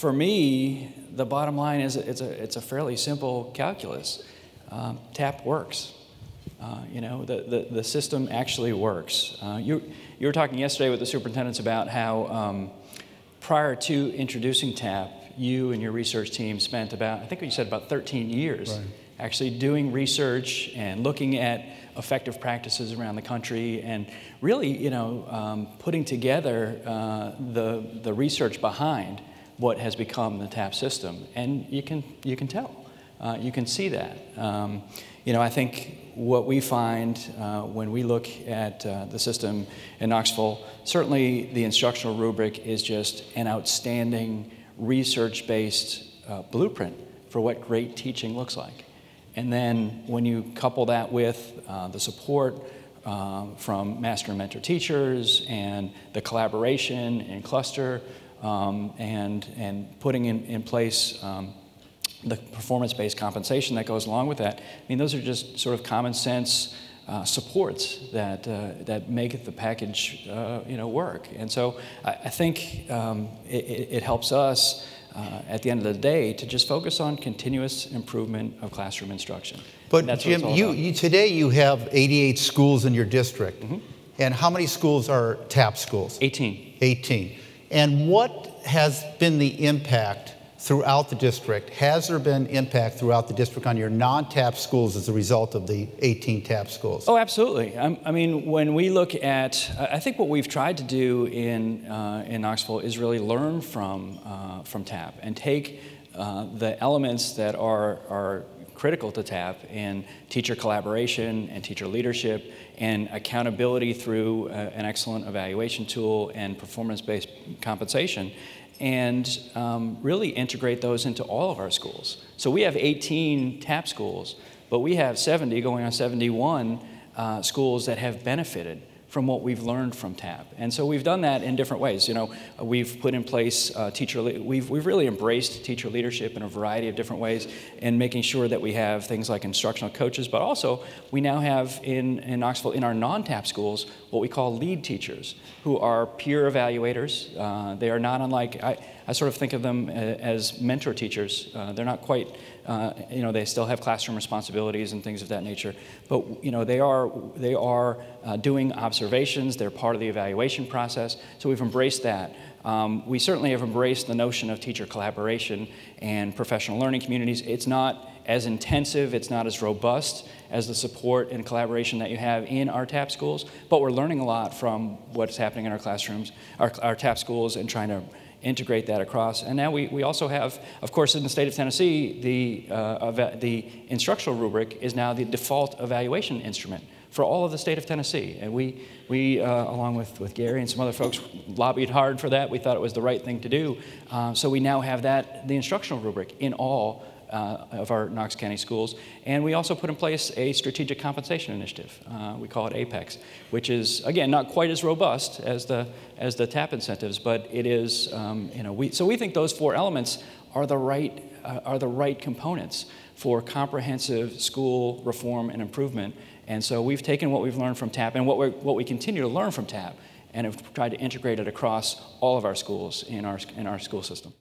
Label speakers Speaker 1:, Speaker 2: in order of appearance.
Speaker 1: for me, the bottom line is it's a fairly simple calculus. TAP works. You know, the system actually works. You were talking yesterday with the superintendents about how prior to introducing TAP, you and your research team spent about, I think you said about 13 years actually doing research and looking at effective practices around the country and really, you know, putting together the research behind what has become the TAP system. And you can tell. You can see that. You know, I think what we find when we look at the system in Knoxville, certainly the instructional rubric is just an outstanding research-based blueprint for what great teaching looks like. And then when you couple that with the support from master and mentor teachers and the collaboration and cluster and putting in place the performance-based compensation that goes along with that. I mean, those are just sort of common sense supports that make the package, you know, work. And so I think it helps us at the end of the day to just focus on continuous improvement of classroom instruction.
Speaker 2: But Jim, today you have 88 schools in your district.
Speaker 1: Mm-hmm.
Speaker 2: And how many schools are TAP schools?
Speaker 1: 18.
Speaker 2: 18. And what has been the impact throughout the district? Has there been impact throughout the district on your non-TAP schools as a result of the 18 TAP schools?
Speaker 1: Oh, absolutely. I mean, when we look at, I think what we've tried to do in Knoxville is really learn from TAP and take the elements that are critical to TAP in teacher collaboration and teacher leadership and accountability through an excellent evaluation tool and performance-based compensation, and really integrate those into all of our schools. So we have 18 TAP schools, but we have 70, going on 71 schools that have benefited from what we've learned from TAP. And so we've done that in different ways. You know, we've put in place we've really embraced teacher leadership in a variety of different ways and making sure that we have things like instructional coaches, but also we now have in Knoxville, in our non-TAP schools, what we call lead teachers, who are peer evaluators. They are not unlike, I sort of think of them as mentor teachers. They're not quite, you know, they still have classroom responsibilities and things of that nature, but you know, they are doing observations. They're part of the evaluation process. So we've embraced that. We certainly have embraced the notion of teacher collaboration and professional learning communities. It's not as intensive, it's not as robust as the support and collaboration that you have in our TAP schools, but we're learning a lot from what's happening in our classrooms, our TAP schools, and trying to integrate that across. And now we also have, of course, in the state of Tennessee, the instructional rubric is now the default evaluation instrument for all of the state of Tennessee. And we along with Gary and some other folks, lobbied hard for that. We thought it was the right thing to do. So we now have that, the instructional rubric, in all of our Knox County schools. And we also put in place a strategic compensation initiative. We call it APEX, which is, again, not quite as robust as the TAP incentives, but it is, you know, so we think those four elements are the right components for comprehensive school reform and improvement. And so we've taken what we've learned from TAP and what we continue to learn from TAP and have tried to integrate it across all of our schools in our school system.